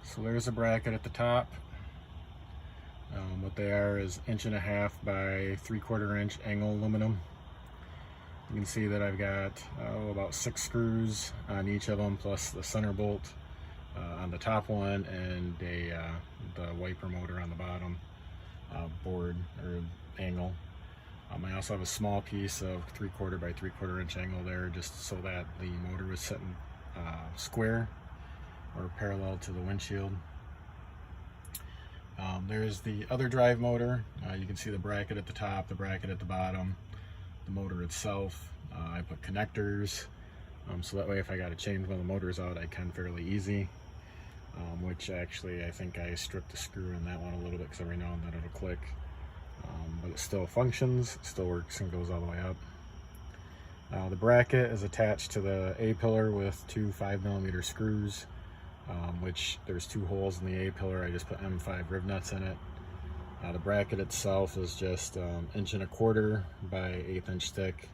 So there's a bracket at the top. What they are is 1.5" by 3/4 inch angle aluminum. You can see that I've got about 6 screws on each of them, plus the center bolt on the top one, and the wiper motor on the bottom board or angle. I also have a small piece of 3/4 by 3/4 inch angle there, just so that the motor was sitting square or parallel to the windshield. There's the other drive motor. You can see the bracket at the top, the bracket at the bottom, the motor itself. I put connectors, so that way if I got to change one of the motors out, I can fairly easy. Which actually I think I stripped the screw in that one a little bit because every now and then it'll click. But it still functions, still works, and goes all the way up. The bracket is attached to the A-pillar with 2 5mm screws, which there's 2 holes in the A-pillar. I just put M5 rivnets in it. The bracket itself is just 1.25" by 1/8 inch thick,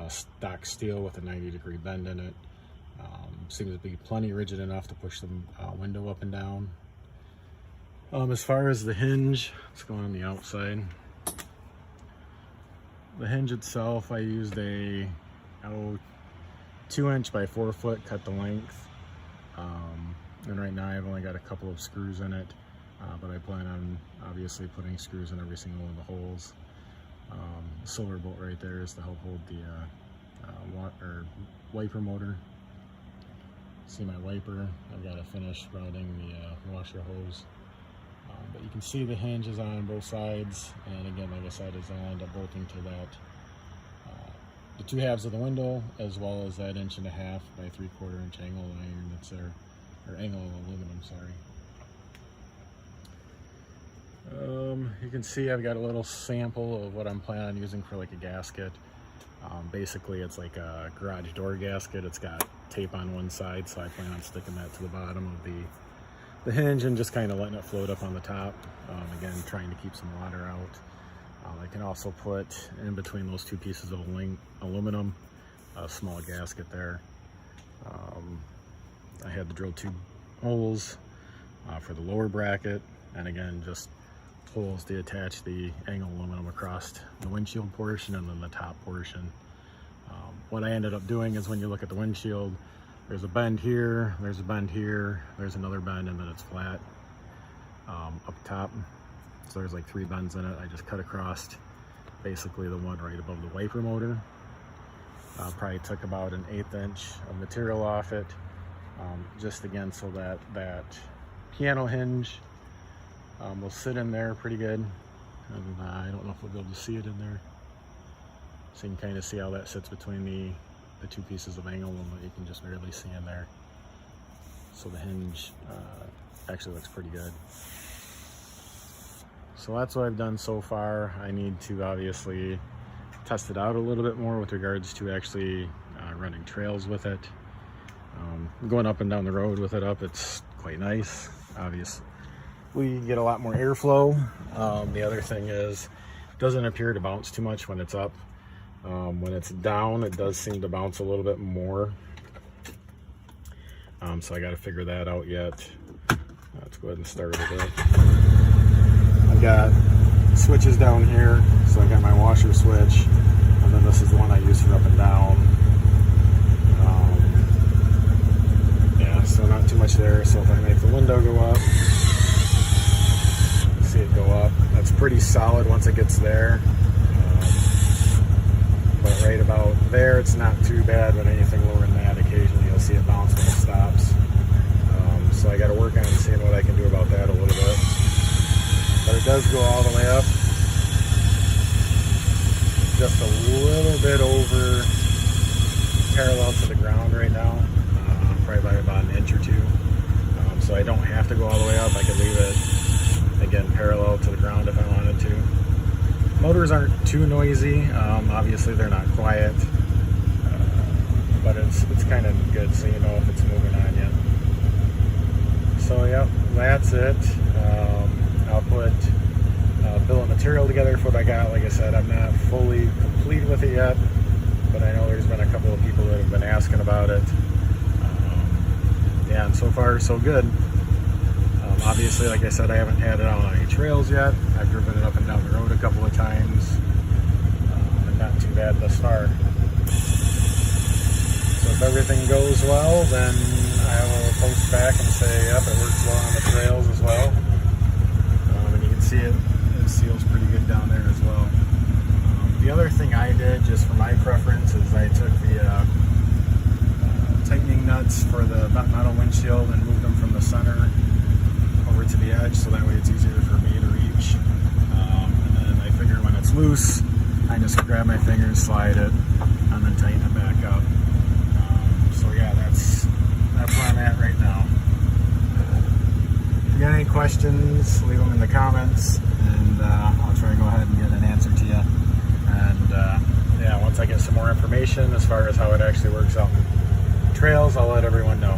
stock steel with a 90-degree bend in it. Seems to be plenty rigid enough to push the window up and down. As far as the hinge, let's go on the outside. The hinge itself, I used a 2" by 4 foot, cut the length. And right now I've only got a couple of screws in it, but I plan on obviously putting screws in every single one of the holes. The silver bolt right there is to help hold the wiper motor. See my wiper, I've got to finish routing the washer hose. But you can see the hinge is on both sides, and again, like I said, is I'll end up bolting to that the 2 halves of the window, as well as that 1.5" by 3/4 inch angle iron that's there, or angle aluminum, sorry. You can see I've got a little sample of what I'm planning on using for like a gasket. Basically it's like a garage door gasket. It's got tape on one side, so I plan on sticking that to the bottom of the hinge and just kind of letting it float up on the top. Again, trying to keep some water out. I can also put in between those 2 pieces of aluminum a small gasket there. I had to drill 2 holes for the lower bracket, and again, just holes to attach the angle aluminum across the windshield portion and then the top portion. What I ended up doing is, when you look at the windshield, there's a bend here, there's a bend here, there's another bend, and then it's flat up top. So there's like 3 bends in it. I just cut across basically the one right above the wiper motor. Probably took about 1/8 inch of material off it, just again so that that piano hinge will sit in there pretty good. And I don't know if we'll be able to see it in there. So you can kind of see how that sits between the 2 pieces of angle aluminum that you can just barely see in there. So the hinge actually looks pretty good. So that's what I've done so far. I need to obviously test it out a little bit more with regards to actually running trails with it. Going up and down the road with it up, it's quite nice. Obviously, we get a lot more airflow. The other thing is, it doesn't appear to bounce too much when it's up. When it's down, it does seem to bounce a little bit more. So I got to figure that out yet. Let's go ahead and start with it. I've got switches down here. So I got my washer switch, and then this is the one I use for up and down. Yeah, so not too much there. So if I make the window go up, see it go up. That's pretty solid once it gets there. But right about there, it's not too bad, but anything lower than that, occasionally you'll see it bounce when it stops. So I got to work on seeing what I can do about that a little bit. But it does go all the way up. Just a little bit over parallel to the ground right now, probably by about 1 inch or 2. So I don't have to go all the way up. I could leave it, again, parallel to the ground if I wanted to. Motors aren't too noisy. Obviously they're not quiet, but it's kind of good so you know if it's moving on yet. So yep, that's it. I'll put a bill of material together for what I got. Like I said, I'm not fully complete with it yet, but I know there's been a couple of people that have been asking about it. Yeah, and so far so good. Obviously, like I said, I haven't had it out on any trails yet. I've driven it up and down the road a couple of times, and not too bad thus far. So if everything goes well, then I will post back and say, yep, it works well on the trails as well. And you can see it seals pretty good down there as well. The other thing I did, just for my preference, is I took the tightening nuts for the metal windshield and moved them from the center over to the edge, so that way it's easier for me to reach. And then I figure when it's loose, I just grab my fingers, slide it, and then tighten it back up. So yeah, that's where I'm at right now. If you got any questions, leave them in the comments, and I'll try to go ahead and get an answer to you. And yeah, once I get some more information as far as how it actually works out in trails, I'll let everyone know.